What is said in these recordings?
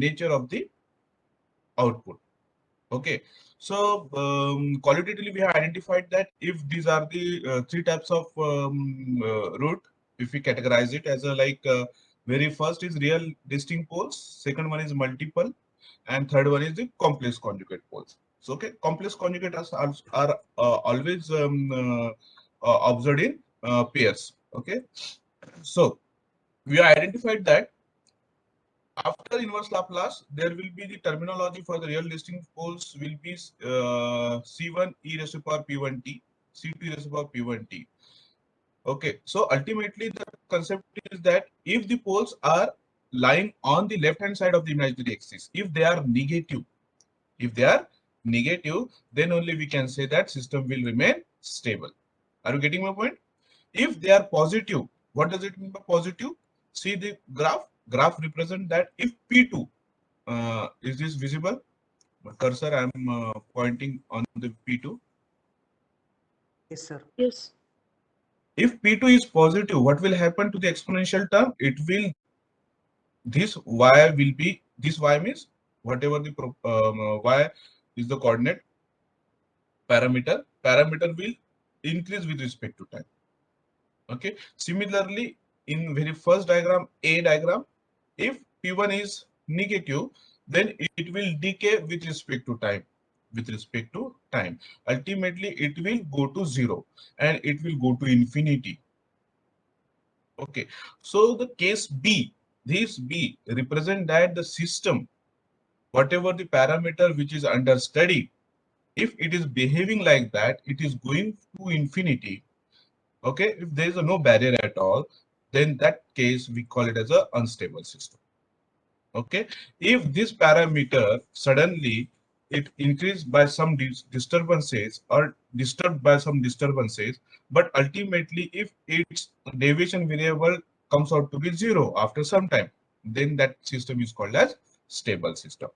nature of the output. Okay, so qualitatively we have identified that if these are the three types of root, if we categorize it as a very first is real distinct poles, second one is multiple, and third one is the complex conjugate poles. So okay, complex conjugate are always observed in pairs. Okay, so we have identified that after inverse Laplace, there will be the terminology for the real distinct poles will be C1 e raised to power P1t, C2 e raised to power P1t. Okay, so ultimately the concept is that if the poles are lying on the left hand side of the imaginary axis, if they are negative, then only we can say that system will remain stable. Are you getting my point? If they are positive, what does it mean by positive? See the graph. Graph represent that if P2, is this visible? My cursor, I am pointing on the P2. Yes, sir. Yes. If P2 is positive, what will happen to the exponential term? It will, this y will be, this y means whatever the y is the coordinate parameter will increase with respect to time. Okay. Similarly, in very first diagram, A diagram, if P1 is negative, then it will decay with respect to time. With respect to time, ultimately it will go to zero and it will go to infinity. Okay. So the case B, this B represent that the system, whatever the parameter which is under study, if it is behaving like that, it is going to infinity. Okay, if there is no barrier at all, then that case we call it as a unstable system. Okay, if this parameter suddenly it increased by some disturbances or disturbed by some disturbances, but ultimately if its deviation variable comes out to be zero after some time, then that system is called as stable system.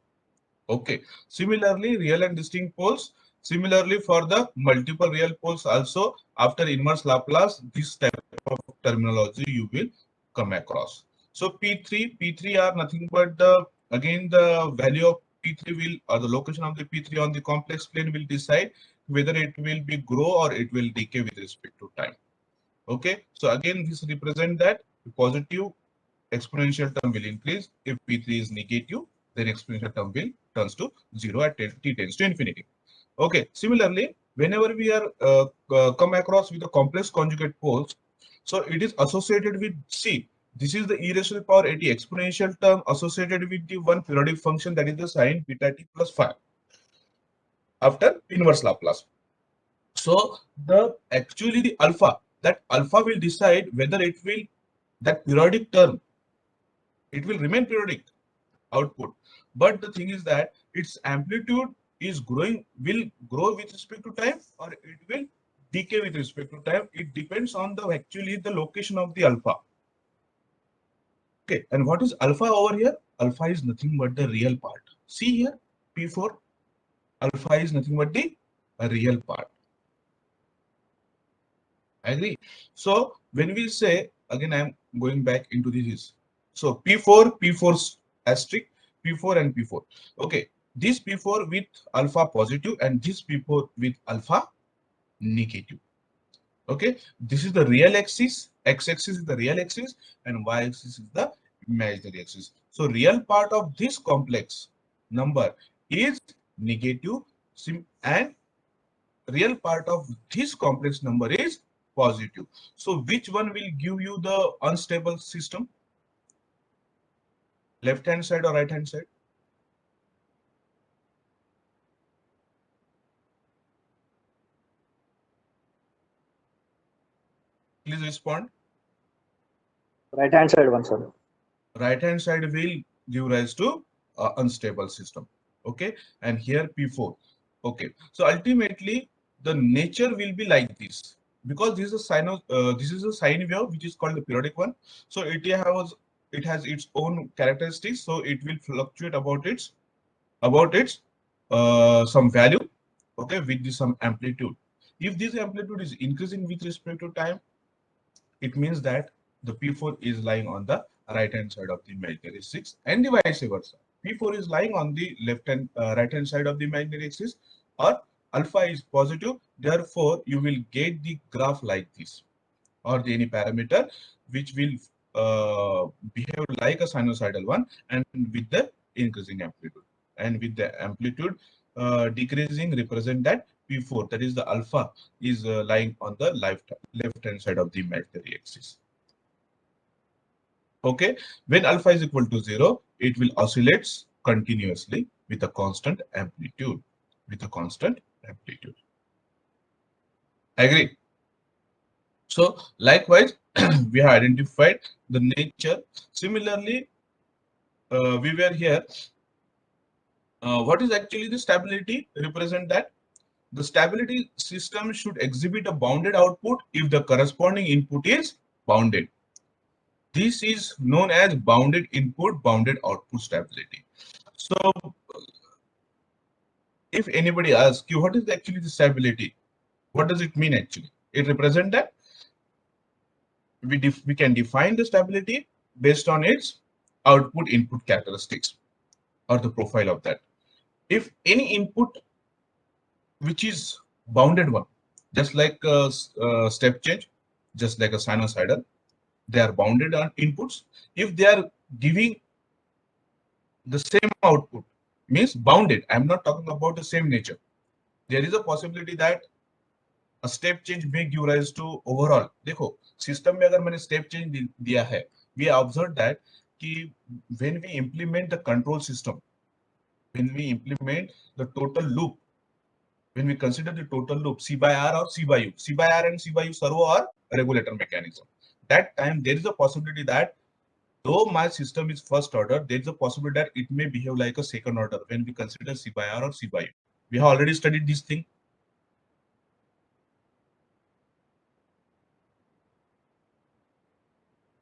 Okay. Similarly, real and distinct poles. Similarly, for the multiple real poles also, after inverse Laplace, this type of terminology you will come across. So P3 are nothing but the, again, the value of P3 will, or the location of the P3 on the complex plane will decide whether it will be grow or it will decay with respect to time. Okay. So again, this represent that positive exponential term will increase. If P3 is negative, then exponential term will turns to zero at t tends to infinity. Okay. Similarly, whenever we are come across with the complex conjugate poles, so it is associated with C. This is the e raised to the power at exponential term associated with the one periodic function, that is the sine beta t plus phi after inverse Laplace. So the actually the alpha, that alpha will decide whether it will, that periodic term, it will remain periodic output. But the thing is that its amplitude is growing, will grow with respect to time, or it will decay with respect to time. It depends on the actually the location of the alpha. Okay, and what is alpha over here? Alpha is nothing but the real part. See here, P4, alpha is nothing but the real part. I agree. So when we say, again, I'm going back into this. So P4 asterisk, P4 and P4. Okay, this P4 with alpha positive and this P4 with alpha negative. Okay, this is the real axis, x-axis is the real axis and y-axis is the imaginary axis. So real part of this complex number is negative and real part of this complex number is positive. So which one will give you the unstable system? Left hand side or right hand side? Please respond. Right hand side one, sir. Right hand side will give rise to unstable system. Okay, and here P4. Okay, so ultimately the nature will be like this, because this is a this is a sine wave which is called the periodic one. So it has its own characteristics, so it will fluctuate about its some value, okay, with some amplitude. If this amplitude is increasing with respect to time, it means that the P4 is lying on the right hand side of the imaginary 6 and the vice versa. P4 is lying on the left hand right hand side of the imaginary axis, or alpha is positive, therefore you will get the graph like this, or any parameter which will behave like a sinusoidal one, and with the increasing amplitude, and with the amplitude decreasing represent that P4, that is the alpha, is lying on the left hand side of the imaginary axis. Okay, when alpha is equal to 0, it will oscillates continuously with a constant amplitude. With a constant amplitude. Agree? So likewise, we have identified the nature. Similarly, we were here. What is actually the stability? Represent that the stability system should exhibit a bounded output if the corresponding input is bounded. This is known as bounded input, bounded output stability. So if anybody asks you what is actually the stability, what does it mean actually? It represents that we can define the stability based on its output input characteristics or the profile of that. If any input which is bounded one, just like a, step change, just like a sinusoidal, they are bounded on inputs. If they are giving the same output, means bounded, I'm not talking about the same nature. There is a possibility that a step change may give rise to overall. देखो system में अगर मैंने step change दिया है, we observe that कि when we implement the control system, when we implement the total loop, when we consider the total loop C by R or C by U, C by R and C by U servo or regulator mechanism, that time there is a possibility that though my system is first order, there is a possibility that it may behave like a second order when we consider C by R or C by U. We have already studied this thing.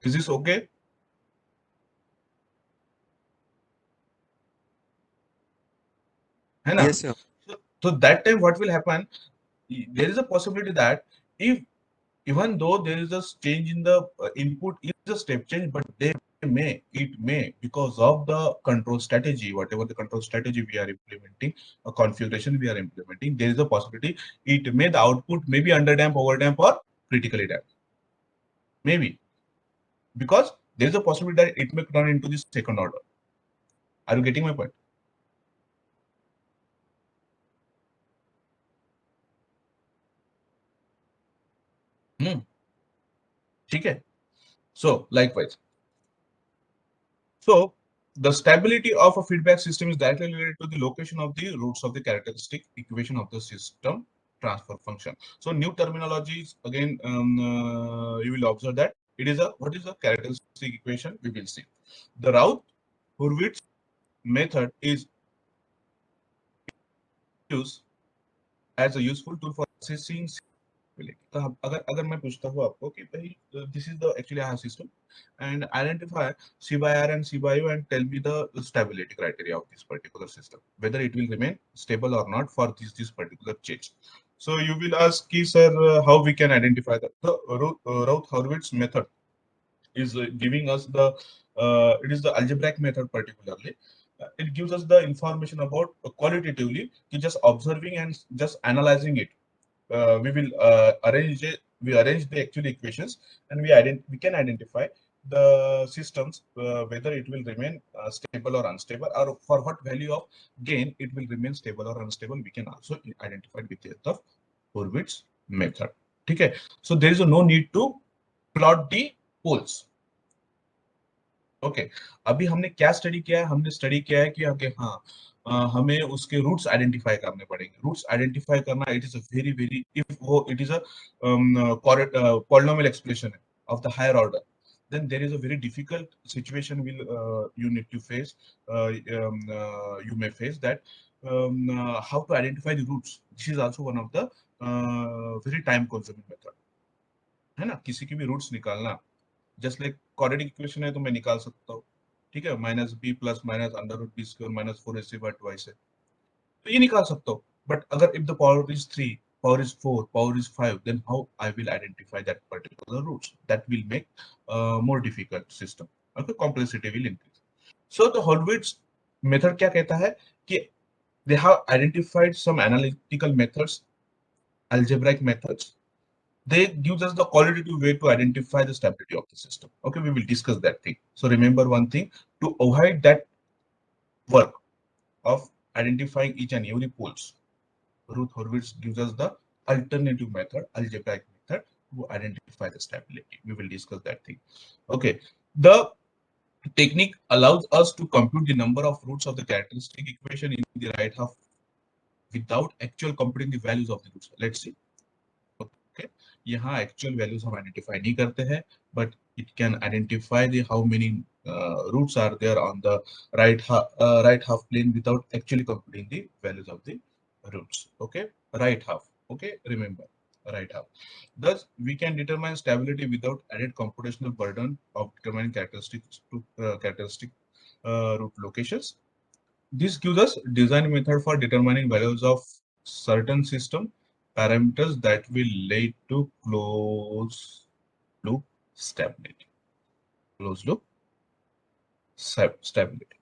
Is this okay? है ना? Yes, sir. So that time what will happen? There is a possibility that if even though there is a change in the input is a step change, but it may because of the control strategy, whatever the control strategy we are implementing, a configuration we are implementing, there is a possibility it may the output may be underdamp, overdamp, or critically damped. Maybe because there is a possibility that it may turn into the second order. Are you getting my point? ठीक है. So likewise. So the stability of a feedback system is directly related to the location of the roots of the characteristic equation of the system transfer function. So new terminologies again, you will observe that it is a what is the characteristic equation we will see. The Routh-Hurwitz method is used as a useful tool for assessing stability. तो अगर अगर मैं पूछता हूँ आपको कि भाई this is the actually I have system and identify C by R and C by U and tell me the stability criteria of this particular system, whether it will remain stable or not for this particular change. So you will ask, sir, how we can identify that? The Routh-Hurwitz method is giving us the it is the algebraic method particularly. It gives us the information about qualitatively, just observing and just analyzing it. We will we arrange the actual equations, and we can identify the systems whether it will remain stable or unstable, or for what value of gain it will remain stable or unstable. We can also identify with the help of Hurwitz method. Okay, so there is no need to plot the poles. Okay अभी हमने क्या study किया है? हमने study किया है कि आगे हाँ हमें उसके रूट्स आइडेंटिफाई करने पड़ेंगे. रूट्स आइडेंटिफाई करना it is a very if वो it is a polynomial expression है of the higher order, then there is a very difficult situation will you need to face, you may face that how to identify the roots. This is also one of the very time consuming method, है ना? किसी की भी roots निकालना just like quadratic equation है तो मैं निकाल सकता हूँ, ठीक है, minus b plus minus under root b square minus 4ac by 2 है, तो ये निकाल सकता हूँ. बट अगर if the power is 3, power is 4, power is 5, then how I will identify that particular roots? That will make more difficult system. Okay, complexity will increase. So the Hurwitz method क्या कहता है कि they have identified some analytical methods, algebraic methods. They give us the qualitative way to identify the stability of the system. Okay, we will discuss that thing. So remember one thing, to avoid that work of identifying each and every poles, Ruth Horowitz gives us the alternative method, algebraic method, to identify the stability. We will discuss that thing. Okay, the technique allows us to compute the number of roots of the characteristic equation in the right half without actual computing the values of the roots. Let's see. Okay, यहाँ actual values हम identify नहीं करते हैं, but it can identify the how many roots are there on the right half plane without actually computing the values of the roots. Okay, right half. Okay, remember right half. Thus, we can determine stability without added computational burden of determining characteristic root locations. This gives us design method for determining values of certain system parameters that will lead to closed loop stability. Closed loop stability.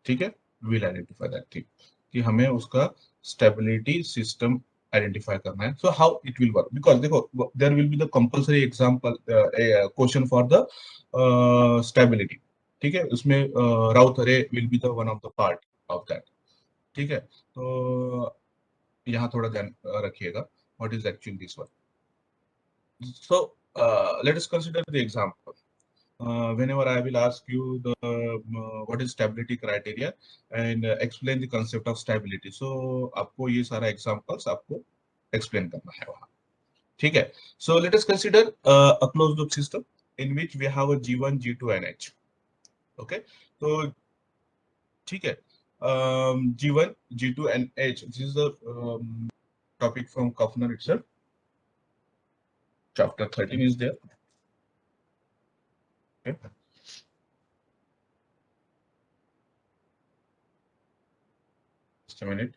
ठीक है, we'll identify that thing कि हमें उसका stability system identify करना है. So how it will work? Because देखो there will be the compulsory example a question for the stability. ठीक है, उसमें राउथ अरे will be the one of the part of that. ठीक है, तो यहाँ थोड़ा ध्यान रखिएगा. What is actually this one? So let us consider the example. Whenever I will ask you the what is stability criteria and explain the concept of stability. So आपको ये सारा examples आपको explain करना है वहाँ. ठीक है. So let us consider a closed loop system in which we have a G1, G2 and H. Okay. तो ठीक है. G1, G2 and H. This is the topic from Kaufner itself. Chapter 13 is there. Okay. Just a minute.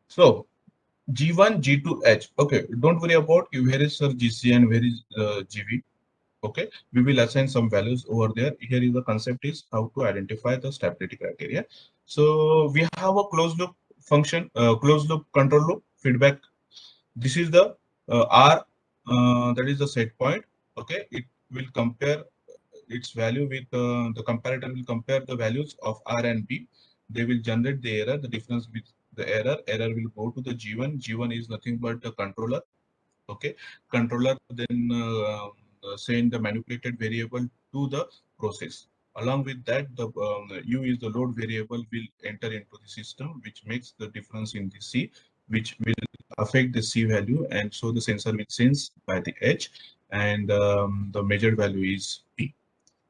So G1, G2, H. Okay, don't worry about where is Sir GC and where is GV. Okay, we will assign some values over there. Here is the concept is how to identify the stability criteria. So we have a closed loop function, closed loop control loop feedback. This is the R, that is the set point. Okay, it will compare its value with the comparator will compare the values of R and B. They will generate the error, the difference with the error. Error will go to the G1. G1 is nothing but the controller. Okay, controller then send the manipulated variable to the process. Along with that, the U is the load variable will enter into the system, which makes the difference in the C, which will affect the C value, and so the sensor will sense by the H, and the measured value is P.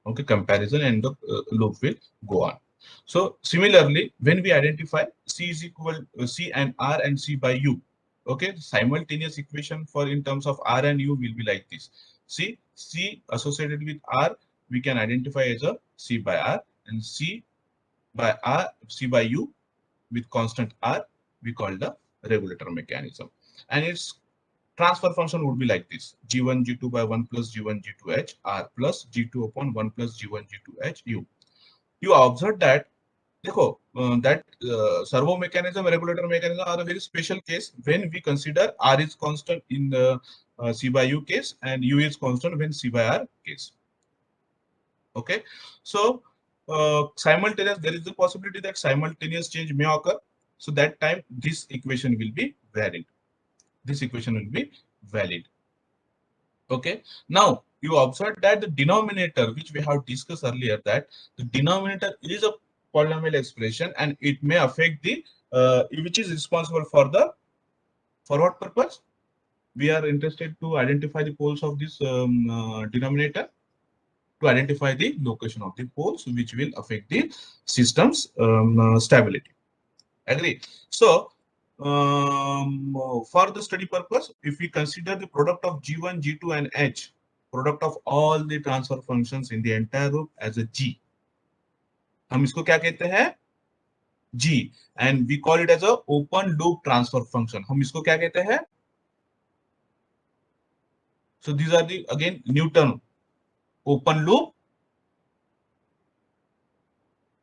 Okay, comparison and the loop will go on. So similarly, when we identify C is equal C and R and C by U, okay, simultaneous equation for in terms of R and U will be like this. See, C associated with R, we can identify as a C by R, and C by R, C by U with constant R, we call the regulator mechanism. And its transfer function would be like this: G1, G2 by 1 plus G1, G2H, R plus G2 upon 1 plus G1, G2H, U. You observe that that servo mechanism, regulator mechanism are a very special case when we consider R is constant in the C by U case and U is constant when C by R case. Okay, so simultaneous, there is the possibility that simultaneous change may occur. So that time this equation will be valid. This equation will be valid. Okay, now you observe that the denominator, which we have discussed earlier, that the denominator is a polynomial expression and it may affect the which is responsible for the for what purpose? We are interested to identify the poles of this denominator, to identify the location of the poles which will affect the system's stability. Agree? So for the study purpose, if we consider the product of G1, G2 and H, product of all the transfer functions in the entire loop as a G, हम इसको क्या कहते हैं? G, and we call it as a open loop transfer function. हम इसको क्या कहते हैं? So these are the again new term, open loop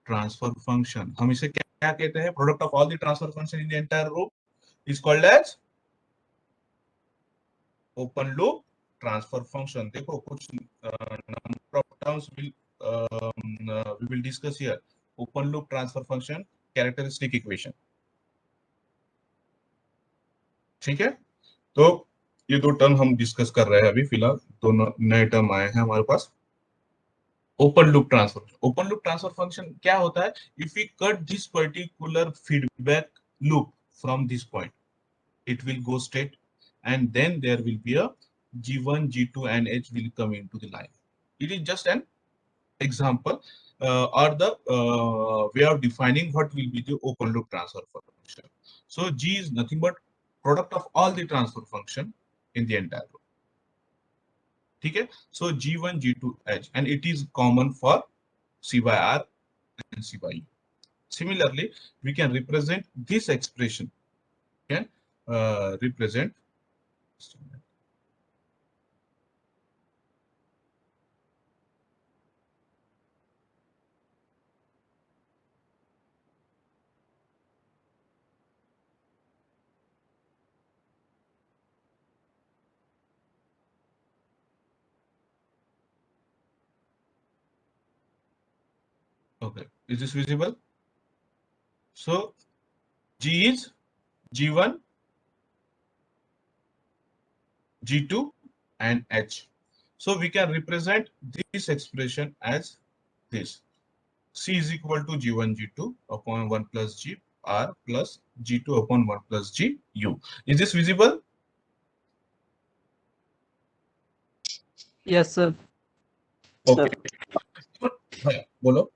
transfer function. हम इसे क्या कहते हैं? Product of all the transfer function in the entire loop is called as open loop transfer function. देखो कुछ number of terms we will discuss here. Open loop transfer function, characteristic equation. ठीक है, तो ये दो टर्म हम discuss कर रहे हैं अभी फिलहाल, दोनों नए टर्म आए हैं हमारे पास. ओपन लूप ट्रांसफर फंक्शन क्या होता है? If we cut this particular feedback loop from this point, it will go straight, and then there will be a G1, G2, and H will come into the line. It is just an example or the way of defining what will be the open loop transfer function. So G is nothing but product of all the transfer function in the entire loop. ठीक है, so G1, G2, H, and it is common for C by R and C by U. Similarly, we can represent this expression, can represent. Okay, is this visible? So G is G1, G2, and H. So we can represent this expression as this. C is equal to G1, G2 upon 1 plus G R plus G2 upon 1 plus G U. Is this visible? Yes, sir. Okay. हाँ, बोलो.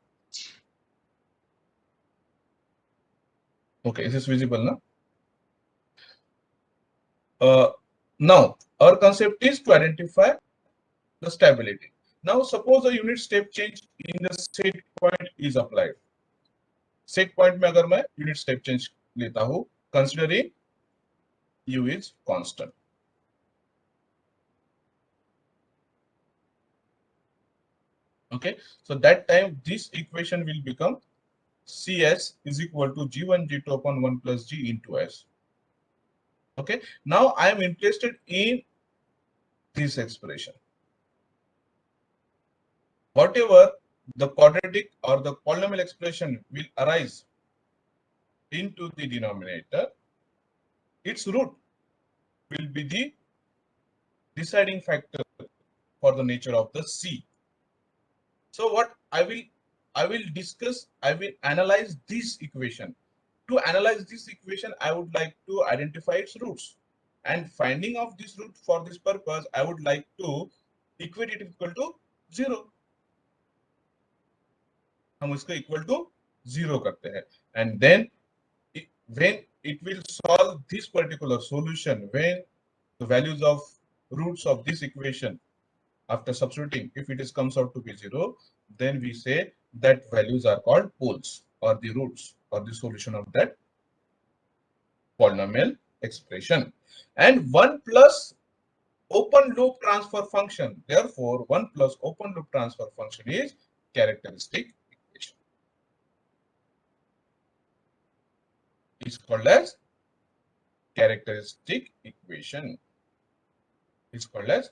Okay, is this visible now? Now, our concept is to identify the stability. Now, suppose a unit step change in the set point is applied. Set point में अगर मैं unit step change लेता हूँ, considering U is constant. Okay, so that time this equation will become CS is equal to G1, G2 upon 1 plus G into S. Okay, now I am interested in this expression. Whatever the quadratic or the polynomial expression will arise into the denominator, its root will be the deciding factor for the nature of the C. So what I will discuss, I will analyze this equation. To analyze this equation, I would like to identify its roots. And finding of this root for this purpose, I would like to equate it equal to 0. हम इसको equal to 0 करते हैं. And then when it will solve this particular solution, when the values of roots of this equation after substituting, if it is comes out to be 0, then we say that values are called poles or the roots or the solution of that polynomial expression. And 1 plus open loop transfer function, therefore 1 plus open loop transfer function is characteristic equation. It's called as characteristic equation. It's called as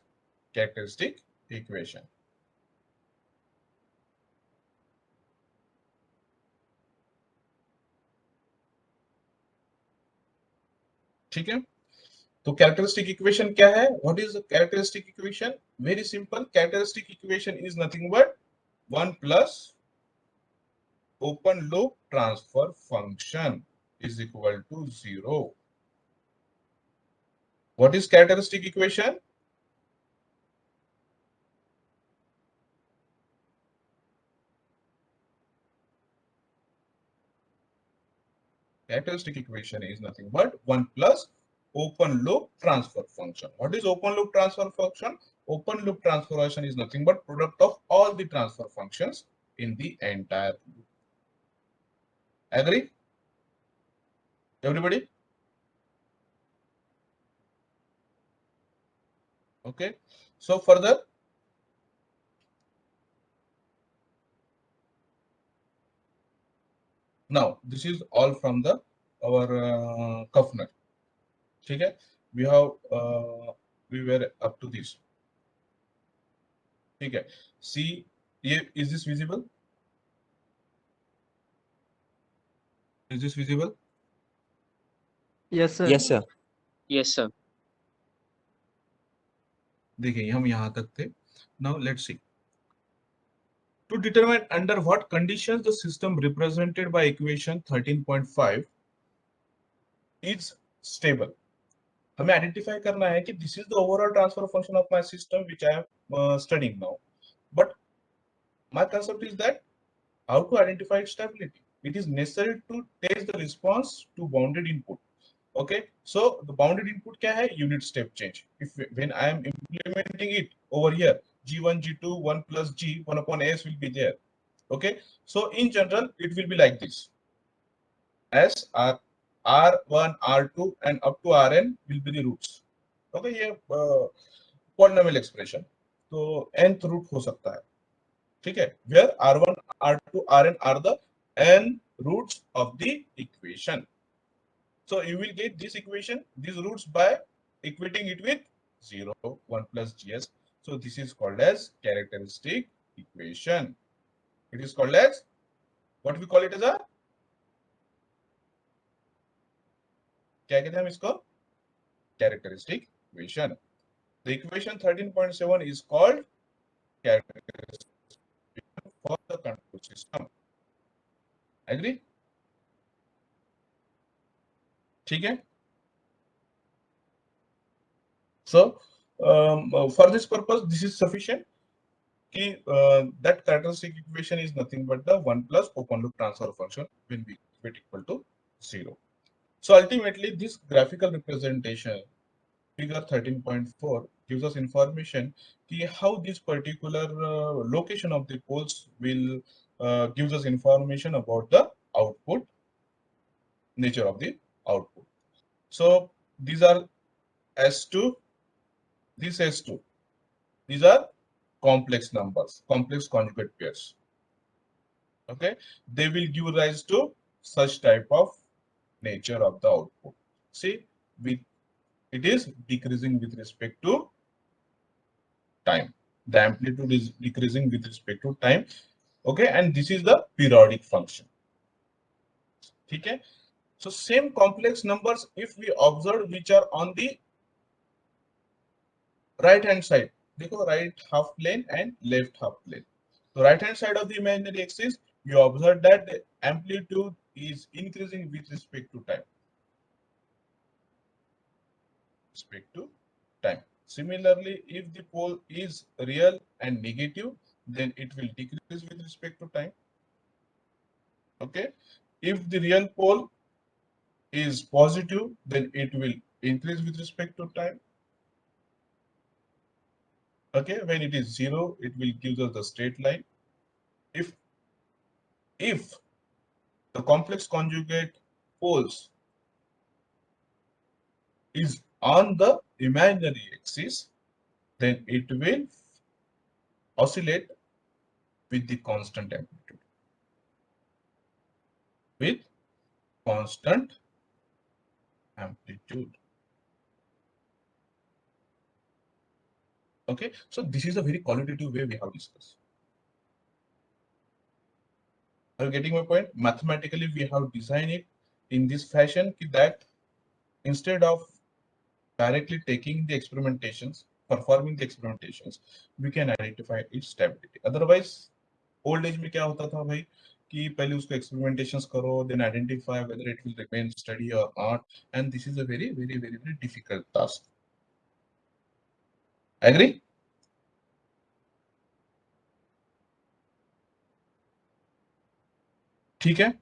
characteristic equation. ठीक है, तो characteristic equation क्या है? What is the characteristic equation? Very simple. Characteristic equation is nothing but 1 plus open loop transfer function is equal to 0. What is characteristic equation? Characteristic equation is nothing but 1 plus open loop transfer function. What is open loop transfer function? Open loop transfer function is nothing but product of all the transfer functions in the entire loop. Agree? Everybody? Okay, so further, now this is all from the our Kafner. Okay, we have we were up to this. Okay, see, is this visible? Is this visible? Yes, sir. Yes, sir. Yes, sir. देखिए हम यहाँ तक थे. Now let's see. To determine under what conditions the system represented by equation 13.5 is stable. हमें identify करना है कि this is the overall transfer function of my system which I am studying now. But my concept is that how to identify its stability. It is necessary to test the response to bounded input. Okay, so the bounded input kya hai? Unit step change. If when I am implementing it over here, g1 g2 1 plus g 1 upon s will be there. Okay, so in general it will be like this. S r1 r2 and up to rn will be the roots. Okay, ये polynomial expression. तो nth root हो सकता है. ठीक है, where r1 r2 rn are the n roots of the equation. So you will get this equation, these roots, by equating it with 0 1 plus gs. So this is called as characteristic equation. It is called as, what we call it as a, क्या कहते हैं हम इसको, characteristic equation. The equation 13.7 is called characteristic for the control system. Agree? ठीक है. So for this purpose this is sufficient कि that characteristic equation is nothing but the 1 plus open loop transfer function when we equate equal to 0. So ultimately this graphical representation figure 13.4 gives us information कि how this particular location of the poles will gives us information about the output, nature of the output. So these are S2, this S2, these are complex numbers, complex conjugate pairs. Okay, they will give rise to such type of nature of the output. See, with it is decreasing with respect to time. The amplitude is decreasing with respect to time. Okay, and this is the periodic function. Okay, so same complex numbers if we observe which are on the right hand side. देखो, right half plane and left half plane. So right hand side of the imaginary axis, you observe that the amplitude is increasing with respect to time. Similarly, if the pole is real and negative, then it will decrease with respect to time. Okay, if the real pole is positive, then it will increase with respect to time. Okay, when it is 0, it will give us the straight line. If the complex conjugate poles is on the imaginary axis, then it will oscillate with the constant amplitude. With constant amplitude. Okay, so this is a very qualitative way we have discussed. Are you getting my point? Mathematically, we have designed it in this fashion that instead of directly taking the experimentations, performing the experimentations, we can identify its stability. Otherwise, old age में क्या होता था भाई कि पहले उसको experimentations करो, then identify whether it will remain steady or not, and this is a very difficult task. Agree? ठीक है?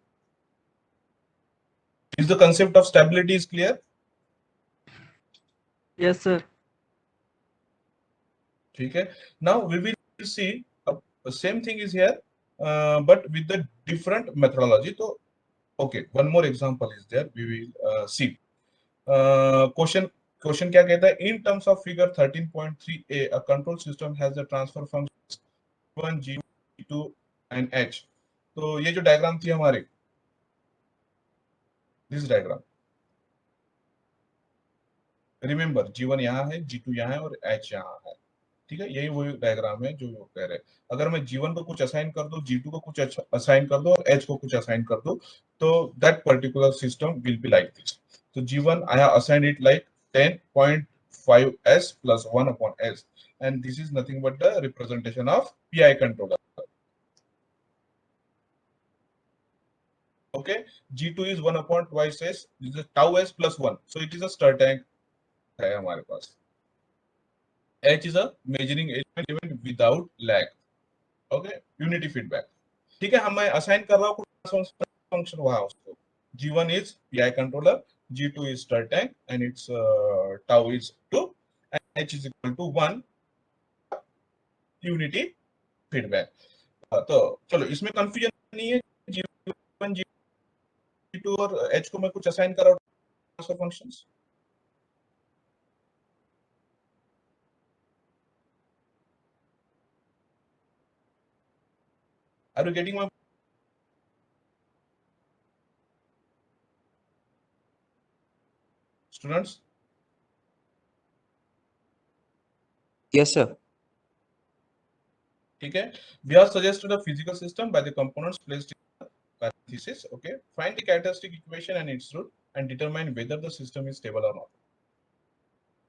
Is the concept of stability is clear? Yes, sir. ठीक है? Now we will see the same thing is here, but with the different methodology. So, okay, one more example is there. We will see. Question question क्या कहता है, in terms of figure 13.3a a control system has the transfer function 1 G2 and H। तो ये जो diagram थी हमारे, this diagram, remember G1 यहाँ है, G2 यहाँ है और H यहाँ है। ठीक है, यही वही डायग्राम है जो वो कह रहे हैं। अगर मैं G1 को कुछ असाइन कर दूं, G2 को कुछ असाइन कर दूं और H को कुछ असाइन कर दूं, तो that particular system will be like this. तो G1 I have assigned it like 10.5s plus 1 upon s, and this is nothing but the representation of PI controller. Okay, G2 is 1 upon twice s, this is tau s plus 1, so it is a stir tank है हमारे पास। H is a measuring element without lag. Okay, unity feedback। ठीक है, हम मैं assign कर रहा हूँ function वहां उसको। G1 is PI controller, G2 is stir tank, and its tau is 2, and H is equal to 1 unity feedback। तो चलो इसमें कंफ्यूजन नहीं है, G1 G2 और H को मैं कुछ असाइन कर रहा हूँ transfer functions. Are you getting my students? Yes, sir. ठीक है, we have suggested a physical system by the components placed in parenthesis. Okay, find the characteristic equation and its root and determine whether the system is stable or not।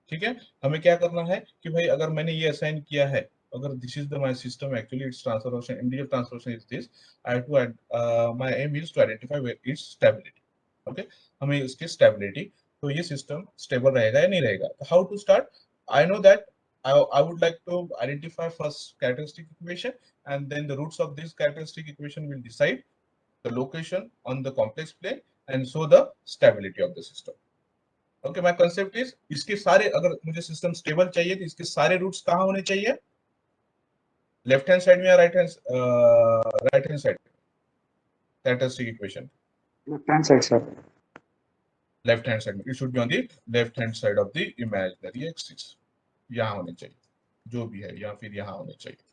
ठीक है, हमें क्या करना है कि भाई अगर मैंने ये असाइन किया है, अगर this is the my system, actually it's transformation, individual transformation is this, I have to my aim is to identify its stability. Okay, हमें इसकी स्टेबिलिटी, तो ये सिस्टम स्टेबल रहेगा या नहीं रहेगा। How to start, I know that I would like to identify first characteristic equation, and then the roots of this characteristic equation will decide the location on the complex plane and show the stability of the system। Okay, my concept is, इसके सारे, अगर मुझे system stable चाहिए तो इसके सारे roots कहाँ होने चाहिए, लेफ्ट हैंड साइड में या right hand side? Characteristic equation Left hand side, sir. Left hand side में, it should be on the left hand side of the imaginary axis. यहाँ होने चाहिए जो भी है, या फिर यहाँ होने चाहिए।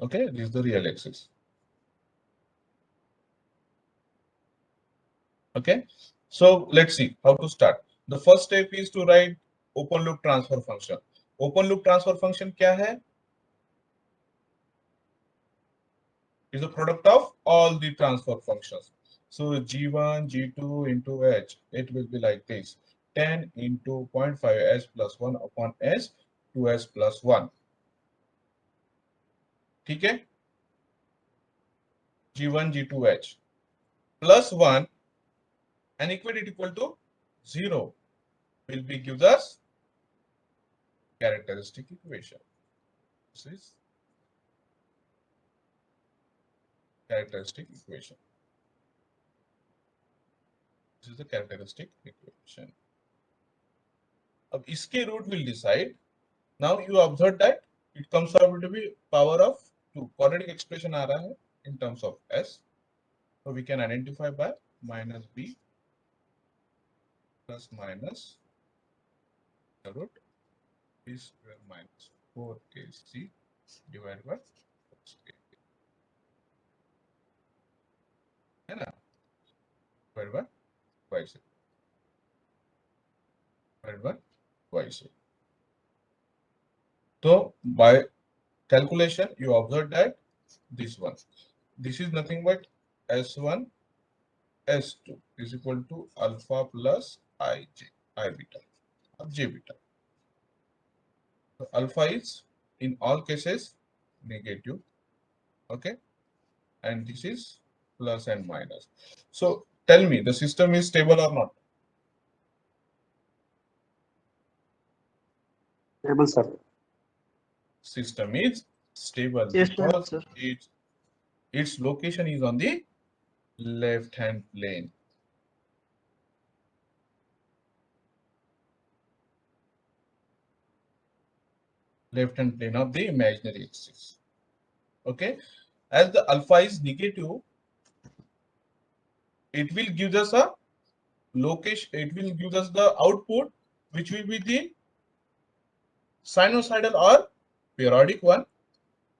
Okay, this is the real axis. Okay, so let's see how to start। The first step is to write open loop transfer function। open loop transfer function क्या है? Is the product of all the transfer functions। So G1 G2 into H, it will be like this, 10 into 0.5 s plus 1 upon s 2s plus 1। ठीक है, G1 G2 H plus 1 and equate it equal to 0 will be gives us characteristic equation। This is characteristic equation। This is the characteristic equation। अब इसके root will decide। Now you observe that it comes out to be power of 2। quadratic expression आ रहा है in terms of s, so we can identify by minus b plus minus the root b square minus 4ac divided by 4a, है ना, divided by y से, divided by y से। तो by calculation you observe that this one, this is nothing but s1 s2 is equal to alpha plus ij, I beta or j beta। So alpha is in all cases negative, okay, and this is plus and minus। So tell me, the system is stable or not? Stable, sir. System is stable Yes, because sir. its location is on the left hand plane। left hand plane of the imaginary axis। Okay, as the alpha is negative, it will give us a location, it will give us the output, which will be the sinusoidal or periodic one.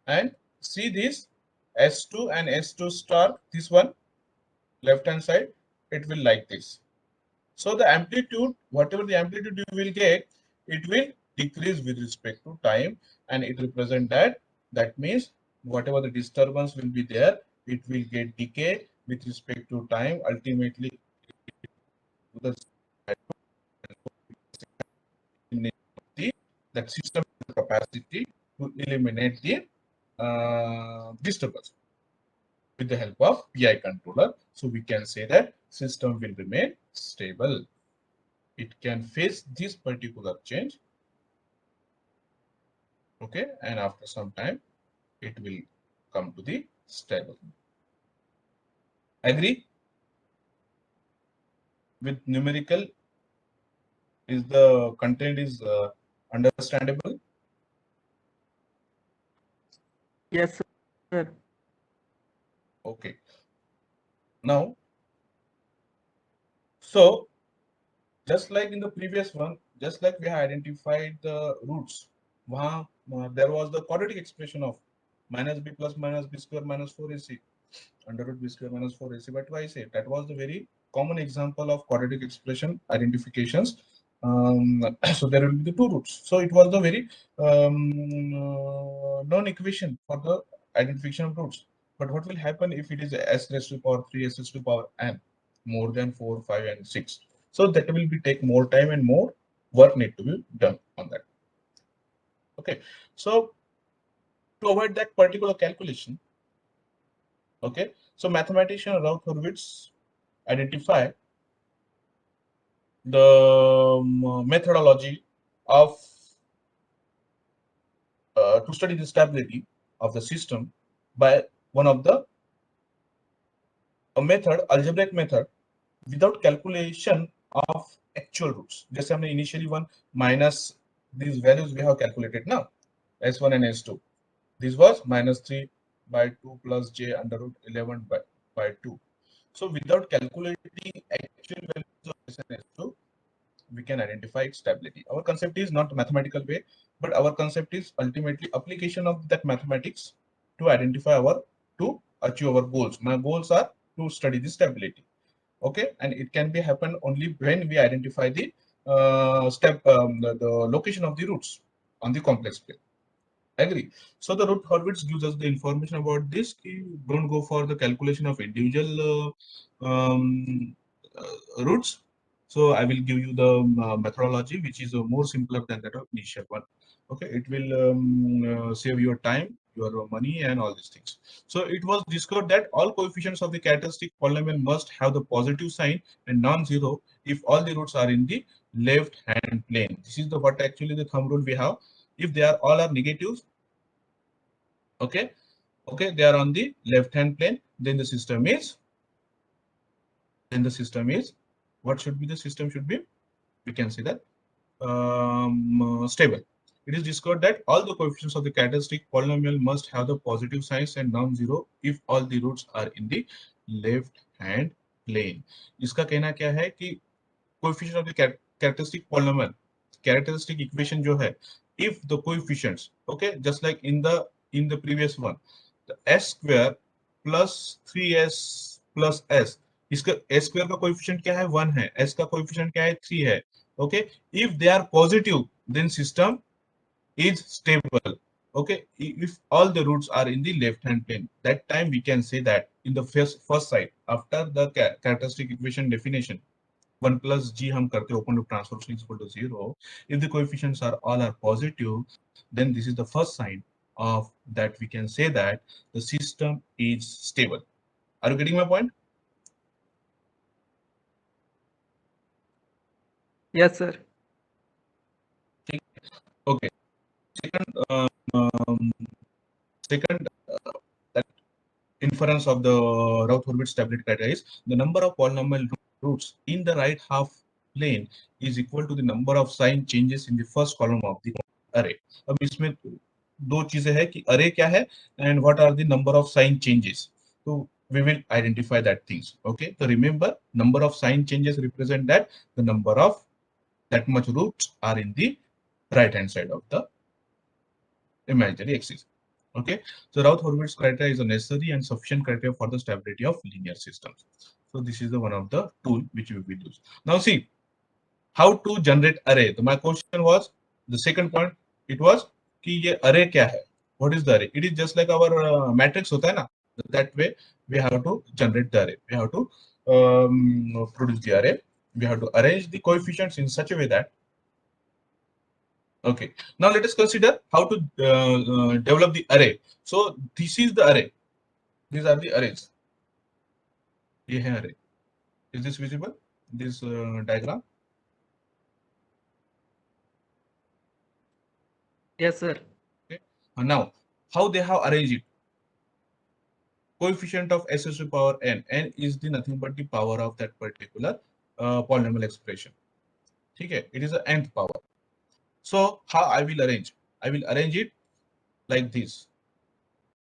And see this S2 and S2 star, this one, left hand side, it will like this. So the amplitude, whatever the amplitude you will get, it will decrease with respect to time, and it represent that. That means whatever the disturbance will be there, it will get decay with respect to time. Ultimately, the that system capacity to eliminate the disturbance with the help of PI controller. So we can say that system will remain stable. It can face this particular change. Okay, and after some time, it will come to the stable. Agree? With numerical, is the content is understandable? Yes, sir. Okay. Now, so just like in the previous one, just like we have identified the roots, there was the quadratic expression of minus b plus minus b square minus 4ac under root b square minus 4ac by twice a. That was the very common example of quadratic expression identifications. So there will be the two roots. So it was the very known equation for the identification of roots. But what will happen if it is s raised to power 3, s raised to power n, more than 4, 5, and 6? So that will be take more time and more work need to be done on that. Okay. So to avoid that particular calculation, okay, so mathematician Ralph Hurwitz identify the methodology of to study the stability of the system by one of the method, algebraic method, without calculation of actual roots. जैसे हमने initially one minus these values we have calculated now, s1 and s2. This was minus 3 by 2 plus j under root 11 by 2. So without calculating actual values of s and s2, we can identify its stability. Our concept is not mathematical way, but our concept is ultimately application of that mathematics to identify to achieve our goals. My goals are to study the stability. Okay, and it can be happen only when we identify the the location of the roots on the complex plane. Agree. So the root Hurwitz gives us the information about this. Don't go for the calculation of individual roots. So I will give you the methodology, which is more simpler than that of initial one. Okay, it will save your time, your money, and all these things. So it was discovered that all coefficients of the characteristic polynomial must have the positive sign and non-zero if all the roots are in the left hand plane. This is the what actually the thumb rule we have. If they are all are negatives, okay, they are on the left hand plane, then the system is what should be the system should be, we can say that stable. It is discovered that all the coefficients of the characteristic polynomial must have the positive signs and non-zero if all the roots are in the left hand plane. इसका कहना क्या है कि coefficient of the characteristic polynomial, characteristic equation जो है, if the coefficients, okay, just like in the previous one, the s square plus 3s plus s, इसका s square का coefficient क्या है 1 है, s का कोएफिशिएंट क्या है 3 है. Okay, if they are positive, then system is stable. Okay, if all the roots are in the left hand plane, that time we can say that in the first side after the characteristic equation definition 1 plus g हम करते open loop transfer function is equal to 0. If the coefficients are all are positive, then this is the first sign of that we can say that the system is stable. Are you getting my point? Yes, sir. Okay. Second that inference of the Routh-Hurwitz stability criteria is the number of polynomial roots in the right half plane is equal to the number of sign changes in the first column of the array. अब इसमें दो चीजें हैं कि array क्या है and what are the number of sign changes. तो we will identify that things. Okay, so remember, number of sign changes represent that the number of that much roots are in the right hand side of the imaginary axis. Okay, so Routh-Hurwitz criteria is a necessary and sufficient criteria for the stability of linear systems. So this is the one of the tool which we will use. Now see how to generate array. So my question was, the second point, it was कि ये array क्या है? What is the array? It is just like our matrix होता है ना. That way we have to generate the array. We have to produce the array. We have to arrange the coefficients in such a way that. Okay. Now let us consider how to develop the array. So this is the array. These are the arrays. ये है array. Is this visible? This diagram. Yes, sir. Okay. And now how they have arranged it? Coefficient of s to the power n. N is the nothing but the power of that particular polynomial expression. Okay. It is the nth power. So how I will arrange? I will arrange it like this.